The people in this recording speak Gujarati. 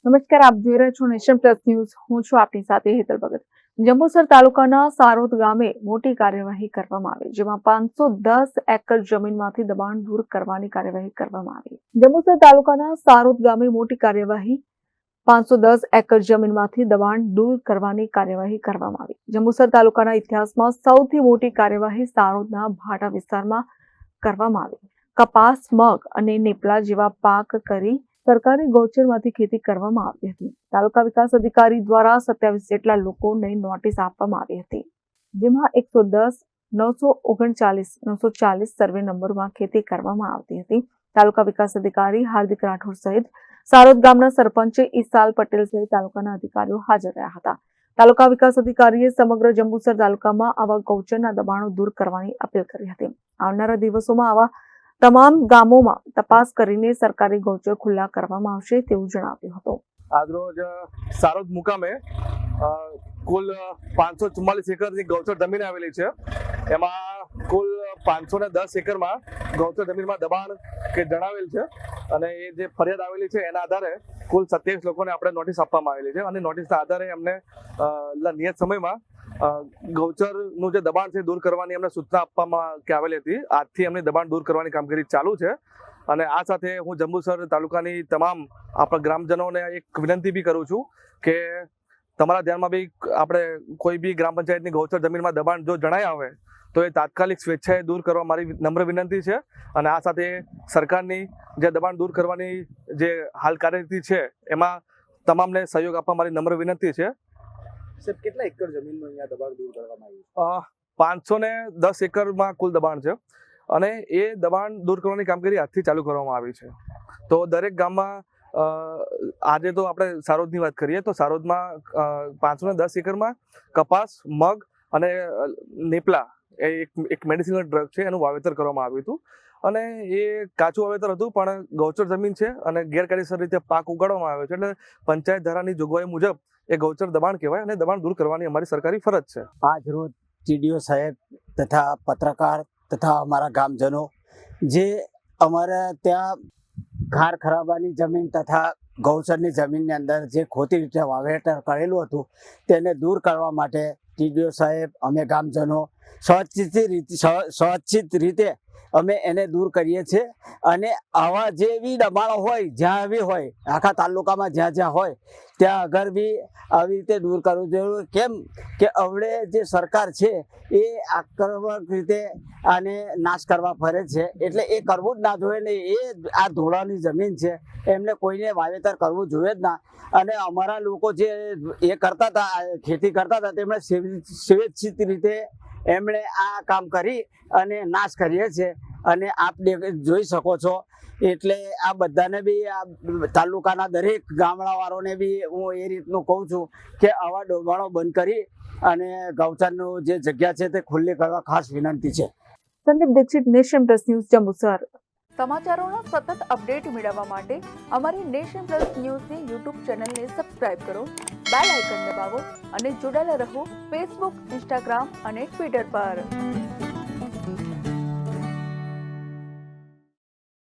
નમસ્કાર, આપ જોઈ રહ્યા છો નેશન પ્લસ ન્યૂઝ. હું છું આપની સાથે હેતલ ભગત. જંબુસર તાલુકાના સારોદ ગામે મોટી કાર્યવાહી કરવામાં આવી, જેમાં 510 એકર જમીનમાંથી દબાણ દૂર કરવાની કાર્યવાહી કરવામાં આવી. જંબુસર તાલુકાના સારોદ ગામે મોટી કાર્યવાહી 510 એકર જમીનમાંથી દબાણ દૂર કરવાની કાર્યવાહી કરવામાં આવી. જંબુસર તાલુકાના ઇતિહાસમાં સૌથી મોટી કાર્યવાહી સારોદના ભાટા વિસ્તારમાં કરવામાં આવી. કપાસ, મગ અને નેપલા જેવા પાક કરી સરકારી ગૌચરમાંથી ખેતી કરવામાં આવી હતી. તાલુકા વિકાસ અધિકારી દ્વારા 27 જેટલા લોકોને નોટિસ આપવામાં આવી હતી, જેમાં 110, 939, 940 સર્વે નંબરમાં ખેતી કરવામાં આવતી હતી. તાલુકા વિકાસ અધિકારી હાર્દિક રાઠોડ સહિત સારોદ ગામના સરપંચ ઈસાલ પટેલ સહિત તાલુકાના અધિકારીઓ હાજર રહ્યા હતા. તાલુકા વિકાસ અધિકારીએ સમગ્ર જંબુસર તાલુકામાં આવા ગૌચરના દબાણો દૂર કરવાની અપીલ કરી હતી. આવનારા દિવસોમાં આવા તમામ ગામોમાં તપાસ કરીને સરકારી ગૌચર ખુલ્લા કરવામાં આવશે તેવું જણાવ્યું હતું. આજરોજ સારોદ મુકામે કુલ 544 એકરની ગૌચર જમીન આવેલી છે. એમાં કુલ 510 એકરમાં ગૌચર જમીનમાં દબાણ કે જણાવેલ છે અને એ જે ફરિયાદ આવેલી છે એના આધારે કુલ 27 લોકોને આપણે નોટિસ આપવામાં આવેલી છે અને નોટિસના આધારે એમને નિયત સમયમાં ગૌચરનું જે દબાણ છે દૂર કરવાની એમને સૂચના આપવામાં આવેલી હતી. આજથી એમની દબાણ દૂર કરવાની કામગીરી ચાલુ છે અને આ સાથે હું જંબુસર તાલુકાની તમામ આપણા ગ્રામજનોને એક વિનંતી બી કરું છું કે તમારા ધ્યાનમાં બી આપણે કોઈ બી ગ્રામ પંચાયતની ગૌચર જમીનમાં દબાણ જો જણાય આવે તો એ તાત્કાલિક સ્વેચ્છાએ દૂર કરવા મારી નમ્ર વિનંતી છે. અને આ સાથે સરકારની જે દબાણ દૂર કરવાની જે હાલ કાર્યરીતિ છે એમાં તમામને સહયોગ આપવા મારી નમ્ર વિનંતી છે. સાહેબ, કેટલા એકર જમીનનું અહીંયા દબાણ દૂર કરવામાં આવ્યું? 510 એકરમાં કુલ દબાણ છે અને એ દબાણ દૂર કરવાની કામગીરી આજથી ચાલુ કરવામાં આવી છે. તો દરેક ગામમાં આજે તો આપણે સારોદની વાત કરીએ તો સારોદમાં 510 એકરમાં કપાસ, મગ અને નેપલા એ એક મેડિસિનલ ડ્રગ છે એનું વાવેતર કરવામાં આવ્યું હતું અને એ કાચું વાવેતર હતું પણ ગૌચર જમીન છે અને ગેરકાયદેસર રીતે પાક ઉગાડવામાં આવ્યો છે એટલે પંચાયત ધારાની જોગવાઈ મુજબ એ ગૌચર દબાણ કહેવાય અને દબાણ દૂર કરવાની અમારી સરકારી ફરજ છે. આજ રોજ ટીડીઓ સાહેબ તથા પત્રકાર તથા અમારા ગામજનો જે અમારા ત્યાં ખાર ખરાબાની જમીન તથા ગૌચરની જમીનની અંદર જે ખોટી રીતે વાવેતર કરેલું હતું તેને દૂર કરવા માટે ટીડીઓ સાહેબ અમે ગામજનો સ્વચ્છિત રીતે અમે એને દૂર કરીએ છીએ અને આવા જે બી દબાણો હોય જ્યાં બી હોય આખા તાલુકામાં જ્યાં જ્યાં હોય ત્યાં આગળ બી આવી રીતે દૂર કરવું જોઈએ. કેમ કે હવે જે સરકાર છે એ આક્રમક રીતે આને નાશ કરવા ફરે છે એટલે એ કરવું જ ના જોઈએ ને. એ આ ધોળાની જમીન છે એમને કોઈને વાવેતર કરવું જોઈએ જ ના. અને અમારા લોકો જે એ કરતા હતા ખેતી કરતા હતા તેમણે સ્વેચ્છિત રીતે એમણે આ કામ કરી અને નાશ કરીએ છે અને આપ જોઈ શકો છો. એટલે આ બધાને બી આ તાલુકાના દરેક ગામડાવાળોને બી હું એ રીતનું કહું છું કે આવા દબાણો બંધ કરી અને ગૌચરનું જે જગ્યા છે તે ખુલ્લી કરવા ખાસ વિનંતી છે. Sandeep Dixit, Nation Plus News, Jambusar. સમાચારોના સતત અપડેટ મેળવવા માટે અમારી નેશન પ્લસ ન્યૂઝની યુટ્યુબ ચેનલને સબસ્ક્રાઇબ કરો, બેલ આઇકન દબાવો અને જોડાયેલા રહો ફેસબુક, ઇન્સ્ટાગ્રામ અને ટ્વિટર પર.